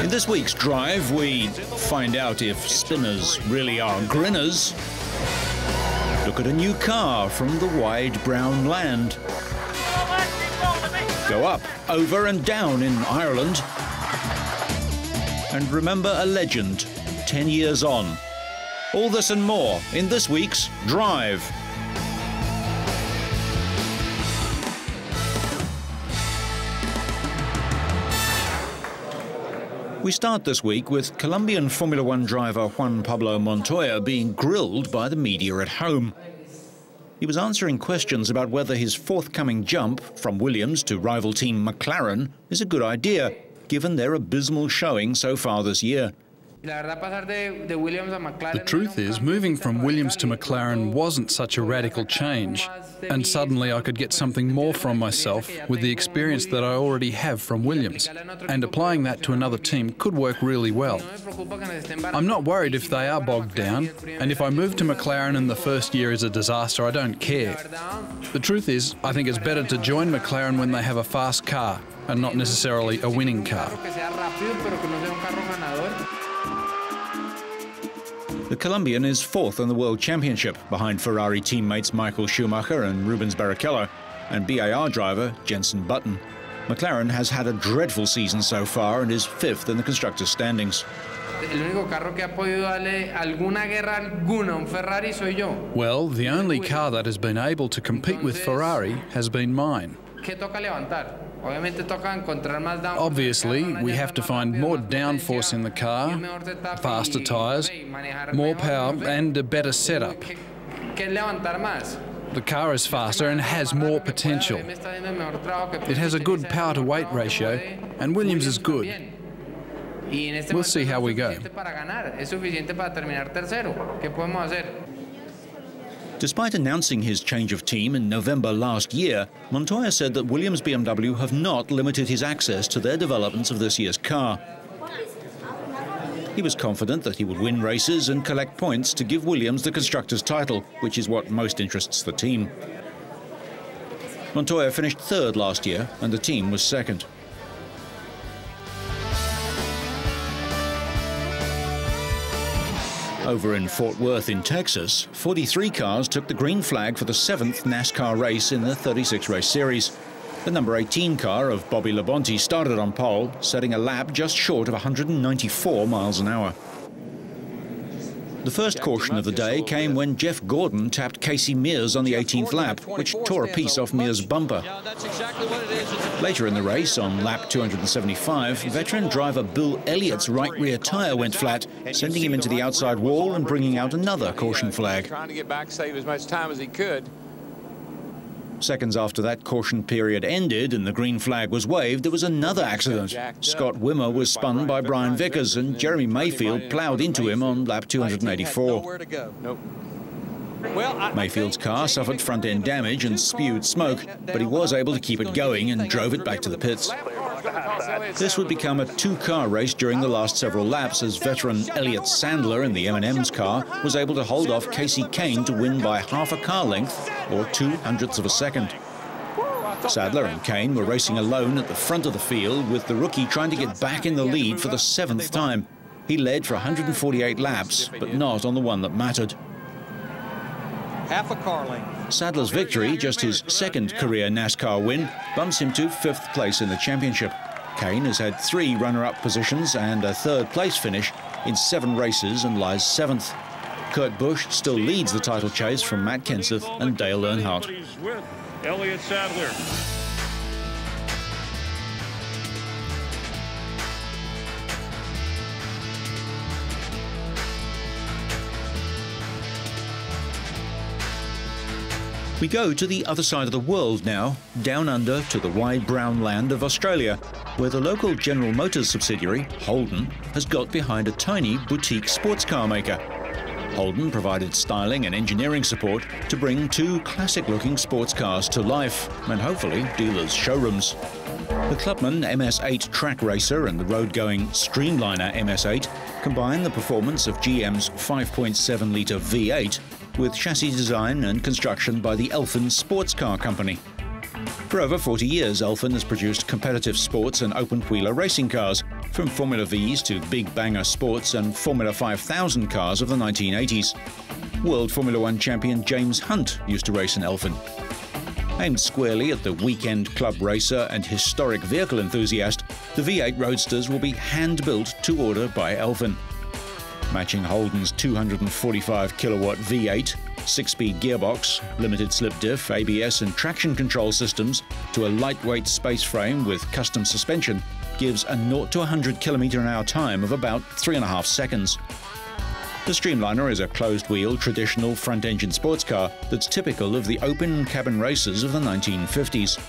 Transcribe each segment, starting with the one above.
In this week's drive, we find out if spinners really are grinners, look at a new car from the wide brown land, go up, over and down in Ireland, and remember a legend 10 years on. All this and more in this week's Drive. We start this week with Colombian Formula One driver Juan Pablo Montoya being grilled by the media at home. He was answering questions about whether his forthcoming jump from Williams to rival team McLaren is a good idea, given their abysmal showing so far this year. The truth is, moving from Williams to McLaren wasn't such a radical change, and suddenly I could get something more from myself with the experience that I already have from Williams, and applying that to another team could work really well. I'm not worried if they are bogged down, and if I move to McLaren and the first year is a disaster, I don't care. The truth is, I think it's better to join McLaren when they have a fast car, and not necessarily a winning car. The Colombian is fourth in the World Championship, behind Ferrari teammates Michael Schumacher and Rubens Barrichello, and BAR driver Jenson Button. McLaren has had a dreadful season so far and is fifth in the constructors' standings. Well, the only car that has been able to compete with Ferrari has been mine. Obviously, we have to find more downforce in the car, faster tyres, more power and a better setup. The car is faster and has more potential. It has a good power-to-weight ratio, and Williams is good. We'll see how we go. Despite announcing his change of team in November last year, Montoya said that Williams BMW have not limited his access to their developments of this year's car. He was confident that he would win races and collect points to give Williams the constructors' title, which is what most interests the team. Montoya finished third last year and the team was second. Over in Fort Worth in Texas, 43 cars took the green flag for the 7th NASCAR race in the 36-race series. The number 18 car of Bobby Labonte started on pole, setting a lap just short of 194 miles an hour. The first caution of the day came when Jeff Gordon tapped Casey Mears on the 18th lap, which tore a piece off Mears' bumper. Later in the race, on lap 275, veteran driver Bill Elliott's right rear tyre went flat, sending him into the outside wall and bringing out another caution flag. Trying to get back, save as much time as he could. Seconds after that caution period ended and the green flag was waved, there was another accident. Scott Wimmer was spun by Brian Vickers and Jeremy Mayfield ploughed into him on lap 284. Mayfield's car suffered front-end damage and spewed smoke, but he was able to keep it going and drove it back to the pits. This would become a two-car race during the last several laps, as veteran Elliott Sandler in the M&M's car was able to hold off Casey Kane to win by half a car length, or 0.02 of a second. Sadler and Kane were racing alone at the front of the field, with the rookie trying to get back in the lead for the 7th time. He led for 148 laps, but not on the one that mattered. Half a car length. Sadler's victory, just his second career NASCAR win, bumps him to 5th place in the championship. Kane has had 3 runner-up positions and a 3rd place finish in 7 races and lies 7th. Kurt Busch still leads the title chase from Matt Kenseth and Dale Earnhardt. Elliott Sadler. We go to the other side of the world now, down under to the wide brown land of Australia, where the local General Motors subsidiary, Holden, has got behind a tiny boutique sports car maker. Holden provided styling and engineering support to bring 2 classic-looking sports cars to life, and hopefully dealers' showrooms. The Clubman MS8 track racer and the road-going Streamliner MS8 combine the performance of GM's 5.7-litre V8 with chassis design and construction by the Elfin Sports Car Company. For over 40 years, Elfin has produced competitive sports and open-wheeler racing cars, from Formula Vs to Big Banger Sports and Formula 5000 cars of the 1980s. World Formula One champion James Hunt used to race in Elfin. Aimed squarely at the weekend club racer and historic vehicle enthusiast, the V8 Roadsters will be hand-built to order by Elfin. Matching Holden's 245 kilowatt V8, 6-speed gearbox, limited slip diff, ABS and traction control systems to a lightweight space frame with custom suspension gives a 0 to 100 km/h time of about 3.5 seconds. The Streamliner is a closed-wheel, traditional front-engine sports car that's typical of the open cabin races of the 1950s.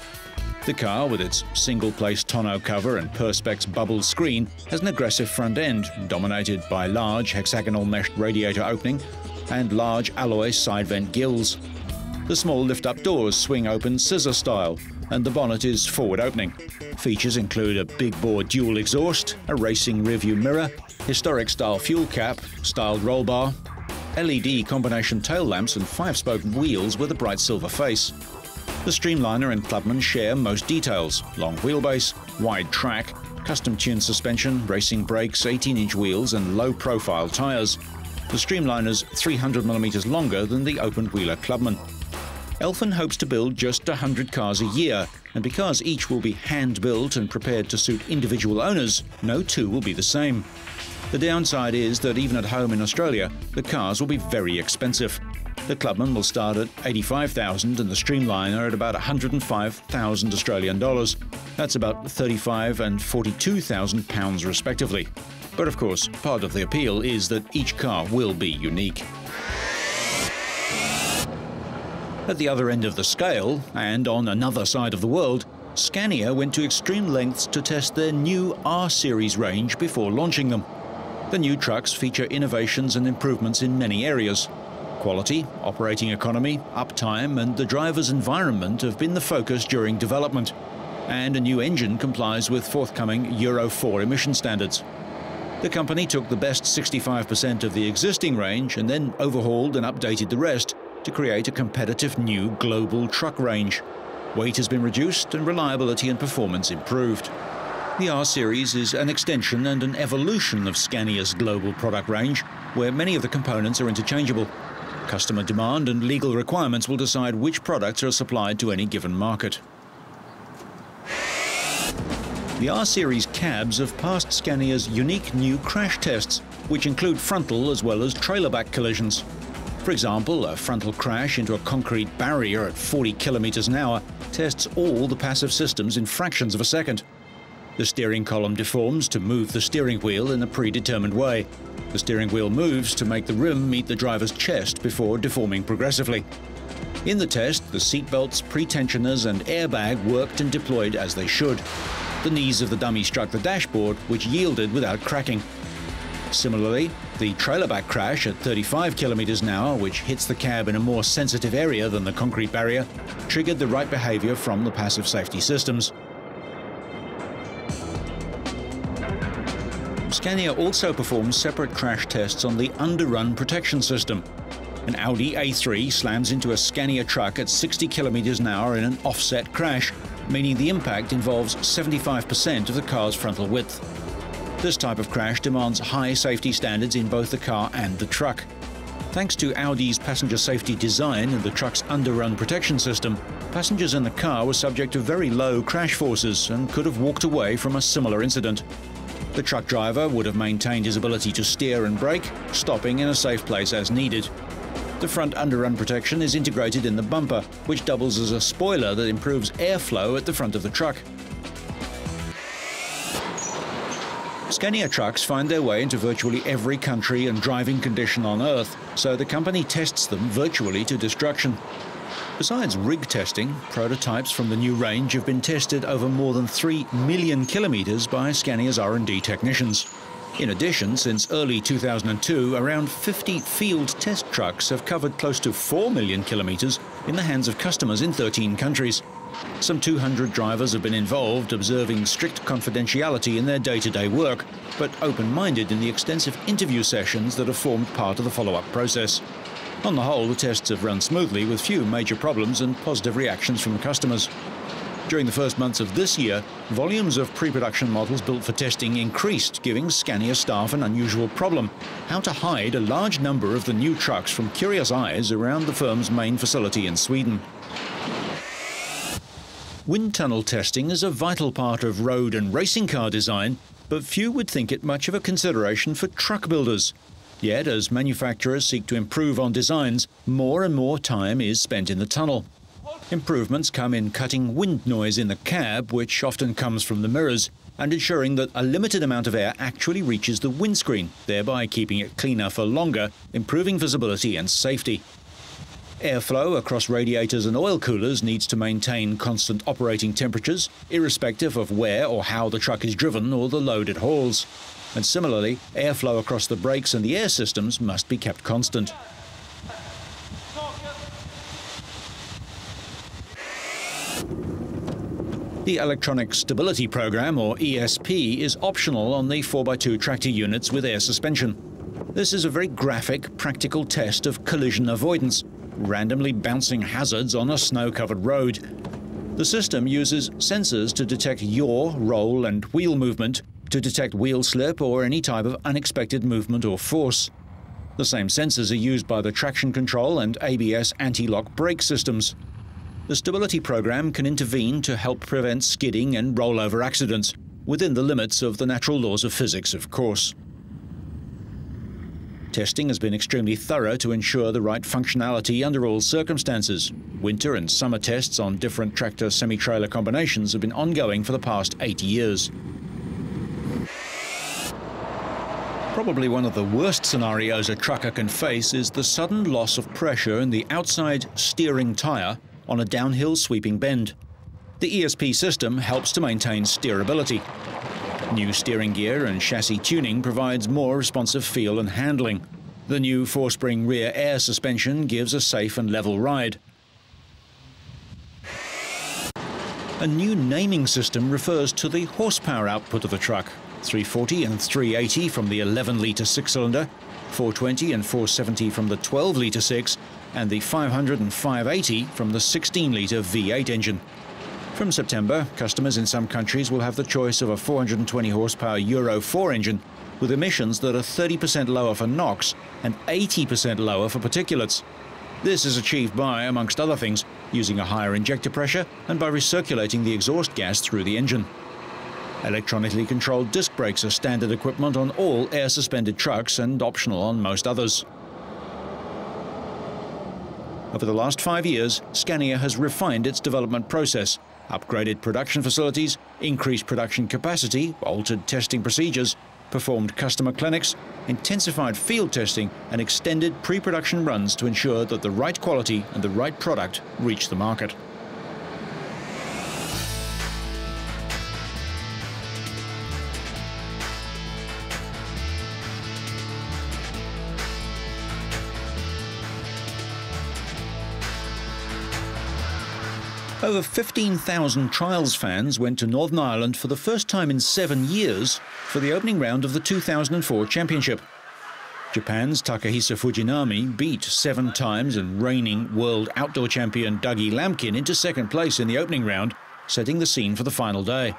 The car, with its single-place tonneau cover and Perspex bubble screen, has an aggressive front end, dominated by large hexagonal meshed radiator opening and large alloy side vent gills. The small lift-up doors swing open scissor style, and the bonnet is forward opening. Features include a big-bore dual exhaust, a racing rearview mirror, historic-style fuel cap, styled roll bar, LED combination tail lamps and 5-spoke wheels with a bright silver face. The Streamliner and Clubman share most details: long wheelbase, wide track, custom-tuned suspension, racing brakes, 18-inch wheels and low-profile tyres. The Streamliner's 300mm longer than the open-wheeler Clubman. Elfin hopes to build just 100 cars a year, and because each will be hand-built and prepared to suit individual owners, no two will be the same. The downside is that even at home in Australia, the cars will be very expensive. The Clubman will start at $85,000 and the Streamliner at about $105,000 Australian dollars. That's about $35,000 and £42,000 respectively. But of course, part of the appeal is that each car will be unique. At the other end of the scale, and on another side of the world, Scania went to extreme lengths to test their new R-Series range before launching them. The new trucks feature innovations and improvements in many areas. Quality, operating economy, uptime and the driver's environment have been the focus during development, and a new engine complies with forthcoming Euro 4 emission standards. The company took the best 65% of the existing range and then overhauled and updated the rest to create a competitive new global truck range. Weight has been reduced and reliability and performance improved. The R-Series is an extension and an evolution of Scania's global product range, where many of the components are interchangeable. Customer demand and legal requirements will decide which products are supplied to any given market. The R-Series cabs have passed Scania's unique new crash tests, which include frontal as well as trailer-back collisions. For example, a frontal crash into a concrete barrier at 40 km/h tests all the passive systems in fractions of a second. The steering column deforms to move the steering wheel in a predetermined way. The steering wheel moves to make the rim meet the driver's chest before deforming progressively. In the test, the seatbelts, pretensioners and airbag worked and deployed as they should. The knees of the dummy struck the dashboard, which yielded without cracking. Similarly, the trailer-back crash at 35 km/h, which hits the cab in a more sensitive area than the concrete barrier, triggered the right behavior from the passive safety systems. Scania also performs separate crash tests on the underrun protection system. An Audi A3 slams into a Scania truck at 60 km/h in an offset crash, meaning the impact involves 75% of the car's frontal width. This type of crash demands high safety standards in both the car and the truck. Thanks to Audi's passenger safety design and the truck's underrun protection system, passengers in the car were subject to very low crash forces and could have walked away from a similar incident. The truck driver would have maintained his ability to steer and brake, stopping in a safe place as needed. The front underrun protection is integrated in the bumper, which doubles as a spoiler that improves airflow at the front of the truck. Scania trucks find their way into virtually every country and driving condition on Earth, so the company tests them virtually to destruction. Besides rig testing, prototypes from the new range have been tested over more than 3 million kilometers by Scania's R&D technicians. In addition, since early 2002, around 50 field test trucks have covered close to 4 million kilometers in the hands of customers in 13 countries. Some 200 drivers have been involved, observing strict confidentiality in their day-to-day work, but open-minded in the extensive interview sessions that have formed part of the follow-up process. On the whole, the tests have run smoothly with few major problems and positive reactions from customers. During the first months of this year, volumes of pre-production models built for testing increased, giving Scania staff an unusual problem: how to hide a large number of the new trucks from curious eyes around the firm's main facility in Sweden. Wind tunnel testing is a vital part of road and racing car design, but few would think it much of a consideration for truck builders. Yet, as manufacturers seek to improve on designs, more and more time is spent in the tunnel. Improvements come in cutting wind noise in the cab, which often comes from the mirrors, and ensuring that a limited amount of air actually reaches the windscreen, thereby keeping it cleaner for longer, improving visibility and safety. Airflow across radiators and oil coolers needs to maintain constant operating temperatures, irrespective of where or how the truck is driven or the load it hauls. And similarly, airflow across the brakes and the air systems must be kept constant. The Electronic Stability Program, or ESP, is optional on the 4x2 tractor units with air suspension. This is a very graphic, practical test of collision avoidance, randomly bouncing hazards on a snow-covered road. The system uses sensors to detect yaw, roll and wheel movement, to detect wheel slip or any type of unexpected movement or force. The same sensors are used by the traction control and ABS anti-lock brake systems. The stability program can intervene to help prevent skidding and rollover accidents, within the limits of the natural laws of physics, of course. Testing has been extremely thorough to ensure the right functionality under all circumstances. Winter and summer tests on different tractor semi-trailer combinations have been ongoing for the past 8 years. Probably one of the worst scenarios a trucker can face is the sudden loss of pressure in the outside steering tyre on a downhill sweeping bend. The ESP system helps to maintain steerability. New steering gear and chassis tuning provides more responsive feel and handling. The new 4-spring rear air suspension gives a safe and level ride. A new naming system refers to the horsepower output of the truck: 340 and 380 from the 11-litre 6-cylinder, 420 and 470 from the 12-litre 6, and the 500 and 580 from the 16-litre V8 engine. From September, customers in some countries will have the choice of a 420 horsepower Euro 4 engine with emissions that are 30% lower for NOx and 80% lower for particulates. This is achieved by, amongst other things, using a higher injector pressure and by recirculating the exhaust gas through the engine. Electronically controlled disc brakes are standard equipment on all air-suspended trucks and optional on most others. Over the last 5 years, Scania has refined its development process, upgraded production facilities, increased production capacity, altered testing procedures, performed customer clinics, intensified field testing, and extended pre-production runs to ensure that the right quality and the right product reach the market. Over 15,000 Trials fans went to Northern Ireland for the first time in 7 years for the opening round of the 2004 championship. Japan's Takahisa Fujinami beat 7 times and reigning world outdoor champion Dougie Lampkin into second place in the opening round, setting the scene for the final day.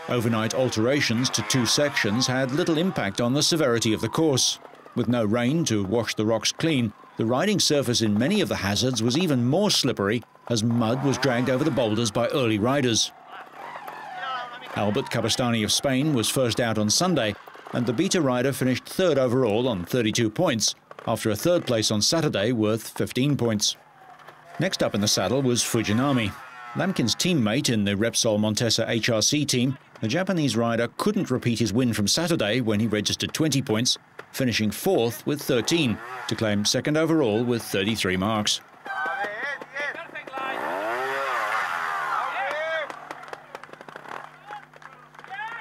Overnight alterations to 2 sections had little impact on the severity of the course. With no rain to wash the rocks clean, the riding surface in many of the hazards was even more slippery as mud was dragged over the boulders by early riders. Albert Cabestany of Spain was first out on Sunday, and the beta rider finished third overall on 32 points, after a third place on Saturday worth 15 points. Next up in the saddle was Fujinami. Lampkin's teammate in the Repsol Montesa HRC team, the Japanese rider couldn't repeat his win from Saturday when he registered 20 points, finishing fourth with 13, to claim second overall with 33 marks.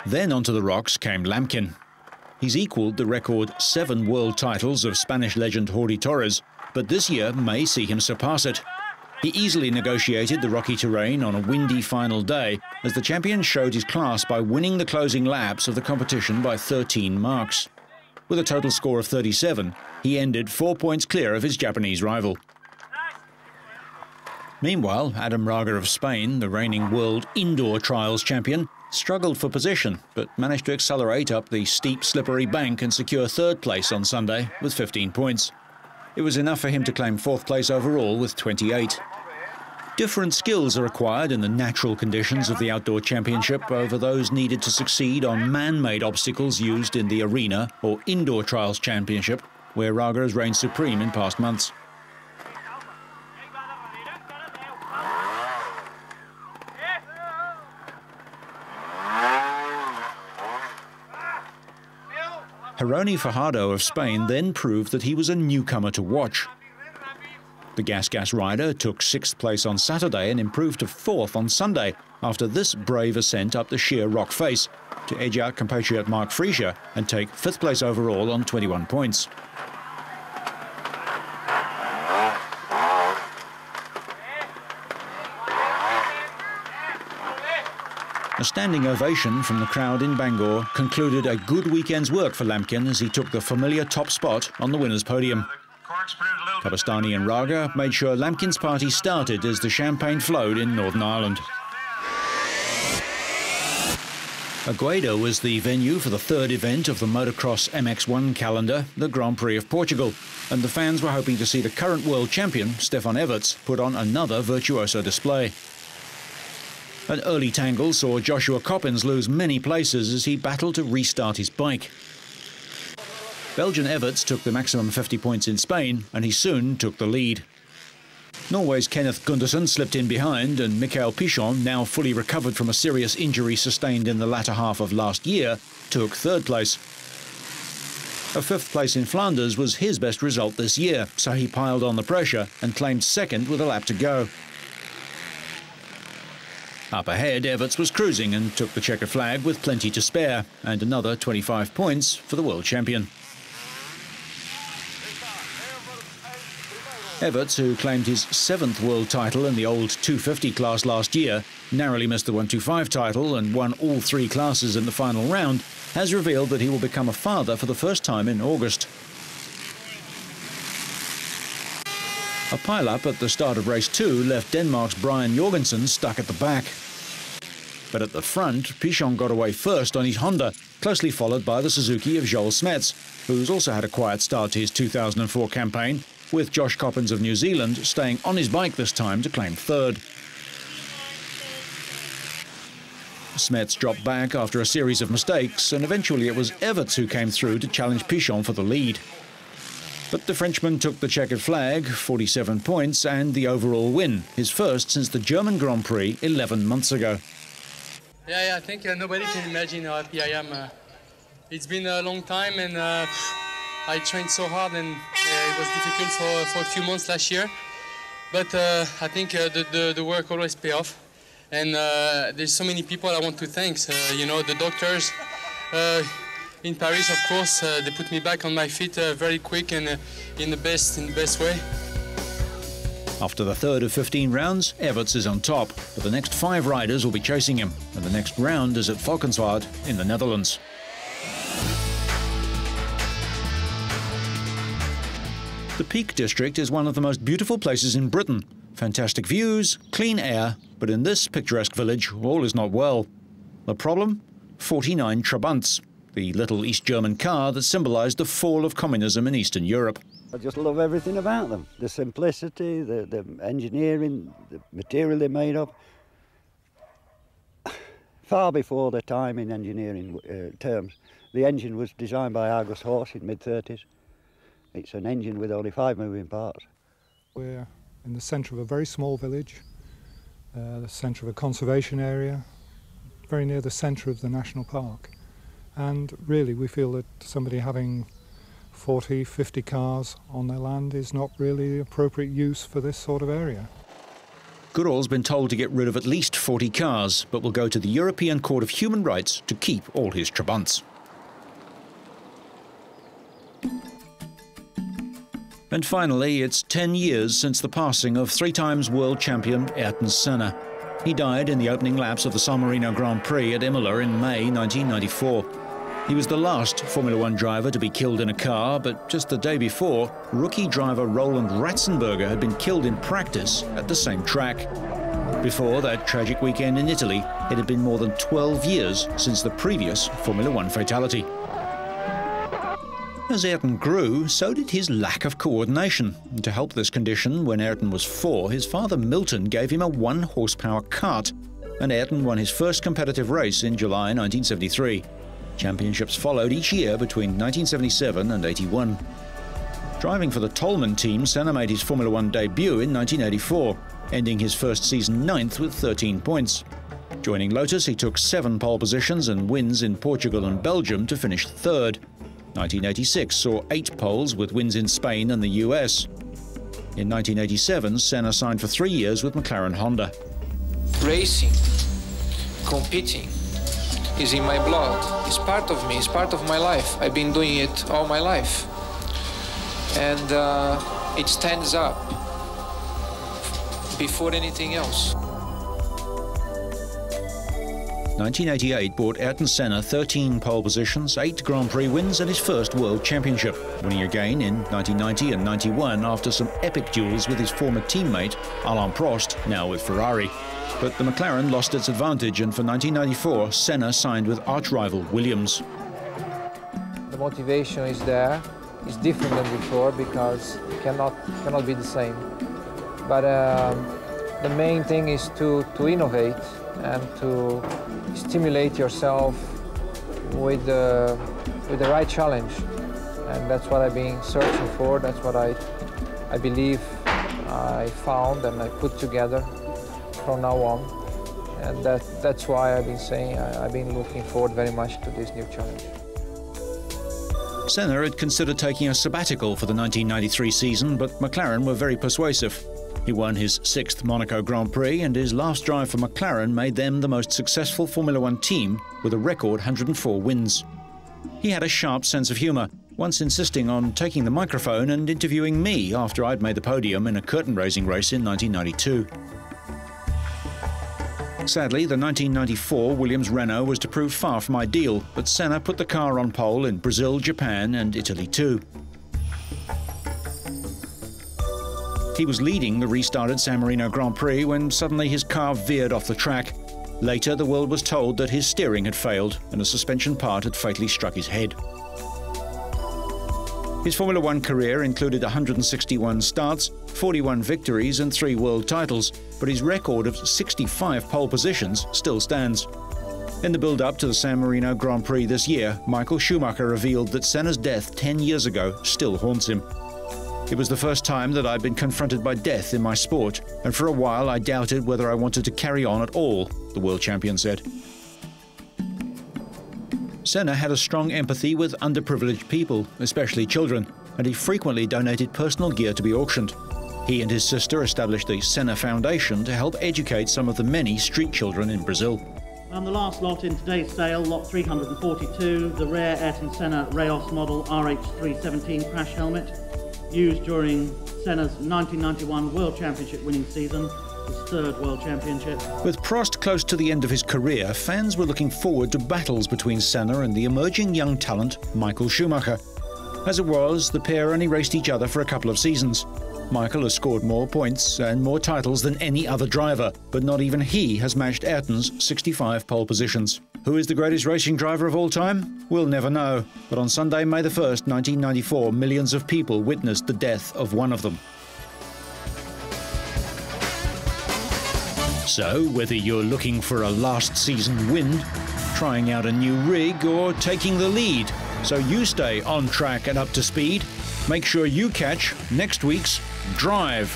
Then onto the rocks came Lampkin. He's equalled the record 7 world titles of Spanish legend Jordi Torres, but this year may see him surpass it. He easily negotiated the rocky terrain on a windy final day as the champion showed his class by winning the closing laps of the competition by 13 marks. With a total score of 37, he ended 4 points clear of his Japanese rival. Meanwhile, Adam Raga of Spain, the reigning world indoor trials champion, struggled for position, but managed to accelerate up the steep, slippery bank and secure third place on Sunday with 15 points. It was enough for him to claim fourth place overall with 28. Different skills are required in the natural conditions of the outdoor championship over those needed to succeed on man-made obstacles used in the arena or indoor trials championship, where Raga has reigned supreme in past months. Jeroni Fajardo of Spain then proved that he was a newcomer to watch. The Gas rider took 6th place on Saturday and improved to 4th on Sunday after this brave ascent up the sheer rock face to edge out compatriot Mark Frieser and take 5th place overall on 21 points. A standing ovation from the crowd in Bangor concluded a good weekend's work for Lampkin as he took the familiar top spot on the winner's podium. Kabastani and Raga made sure Lampkin's party started as the champagne flowed in Northern Ireland. Agueda was the venue for the third event of the motocross MX1 calendar, the Grand Prix of Portugal, and the fans were hoping to see the current world champion, Stefan Everts, put on another virtuoso display. An early tangle saw Joshua Coppins lose many places as he battled to restart his bike. Belgian Everts took the maximum 50 points in Spain, and he soon took the lead. Norway's Kenneth Gundersen slipped in behind, and Mikael Pichon, now fully recovered from a serious injury sustained in the latter half of last year, took third place. A 5th place in Flanders was his best result this year, so he piled on the pressure and claimed second with a lap to go. Up ahead, Everts was cruising and took the checkered flag with plenty to spare, and another 25 points for the world champion. Everts, who claimed his 7th world title in the old 250 class last year, narrowly missed the 125 title and won all 3 classes in the final round, has revealed that he will become a father for the first time in August. A pile-up at the start of race 2 left Denmark's Brian Jorgensen stuck at the back. But at the front, Pichon got away first on his Honda, closely followed by the Suzuki of Joel Smets, who's also had a quiet start to his 2004 campaign, with Josh Coppins of New Zealand staying on his bike this time to claim third. Smets dropped back after a series of mistakes, and eventually it was Everts who came through to challenge Pichon for the lead. But the Frenchman took the checkered flag, 47 points, and the overall win, his first since the German Grand Prix 11 months ago. Yeah, I think nobody can imagine how happy I am. It's been a long time, and I trained so hard, and it was difficult for a few months last year. But I think the work always pays off. And there's so many people I want to thank. You know, the doctors in Paris, of course, they put me back on my feet very quick and in the best way. After the third of 15 rounds, Everts is on top, but the next 5 riders will be chasing him, and the next round is at Valkenswaard in the Netherlands. The Peak District is one of the most beautiful places in Britain. Fantastic views, clean air, but in this picturesque village, all is not well. The problem? 49 Trabants, the little East German car that symbolised the fall of communism in Eastern Europe. I just love everything about them. The simplicity, the engineering, the material they're made of. Far before their time in engineering terms, the engine was designed by Argus Horse in mid-30s. It's an engine with only 5 moving parts. We're in the centre of a very small village, the centre of a conservation area, very near the centre of the national park. And really we feel that somebody having 40, 50 cars on their land is not really the appropriate use for this sort of area. Goodall's been told to get rid of at least 40 cars, but will go to the European Court of Human Rights to keep all his Trabants. And finally, it's 10 years since the passing of 3-time world champion Ayrton Senna. He died in the opening laps of the San Marino Grand Prix at Imola in May 1994. He was the last Formula One driver to be killed in a car, but just the day before, rookie driver Roland Ratzenberger had been killed in practice at the same track. Before that tragic weekend in Italy, it had been more than 12 years since the previous Formula One fatality. As Ayrton grew, so did his lack of coordination. And to help this condition, when Ayrton was 4, his father Milton gave him a 1-horsepower kart, and Ayrton won his first competitive race in July 1973. Championships followed each year between 1977 and 81. Driving for the Tollman team, Senna made his Formula One debut in 1984, ending his first season 9th with 13 points. Joining Lotus, he took 7 pole positions and wins in Portugal and Belgium to finish 3rd. 1986 saw 8 poles with wins in Spain and the US. In 1987, Senna signed for 3 years with McLaren Honda. Racing, competing, is in my blood. It's part of me, it's part of my life. I've been doing it all my life. And it stands up before anything else. 1988 brought Ayrton Senna 13 pole positions, 8 Grand Prix wins and his first World Championship, winning again in 1990 and 91 after some epic duels with his former teammate Alain Prost, now with Ferrari. But the McLaren lost its advantage, and for 1994, Senna signed with arch-rival Williams. The motivation is there. It's different than before because it cannot be the same. But the main thing is to innovate and to stimulate yourself with the right challenge. And that's what I've been searching for. That's what I believe I found and I put together from now on. And that's why I've been saying I've been looking forward very much to this new challenge. Senna had considered taking a sabbatical for the 1993 season, but McLaren were very persuasive. He won his 6th Monaco Grand Prix, and his last drive for McLaren made them the most successful Formula One team with a record 104 wins. He had a sharp sense of humour, once insisting on taking the microphone and interviewing me after I'd made the podium in a curtain raising race in 1992. Sadly, the 1994 Williams Renault was to prove far from ideal, but Senna put the car on pole in Brazil, Japan and Italy too. He was leading the restarted San Marino Grand Prix when suddenly his car veered off the track. Later, the world was told that his steering had failed and a suspension part had fatally struck his head. His Formula One career included 161 starts, 41 victories and 3 world titles, but his record of 65 pole positions still stands. In the build-up to the San Marino Grand Prix this year, Michael Schumacher revealed that Senna's death 10 years ago still haunts him. It was the first time that I'd been confronted by death in my sport, and for a while I doubted whether I wanted to carry on at all, the world champion said. Senna had a strong empathy with underprivileged people, especially children, and he frequently donated personal gear to be auctioned. He and his sister established the Senna Foundation to help educate some of the many street children in Brazil. And the last lot in today's sale, lot 342, the rare Ayrton Senna Rayos model RH317 crash helmet, used during Senna's 1991 World Championship winning season, his 3rd World Championship. With Prost close to the end of his career, fans were looking forward to battles between Senna and the emerging young talent Michael Schumacher. As it was, the pair only raced each other for a couple of seasons. Michael has scored more points and more titles than any other driver, but not even he has matched Ayrton's 65 pole positions. Who is the greatest racing driver of all time? We'll never know. But on Sunday, May the 1st, 1994, millions of people witnessed the death of one of them. So, whether you're looking for a last season win, trying out a new rig, or taking the lead, so you stay on track and up to speed, make sure you catch next week's Drive.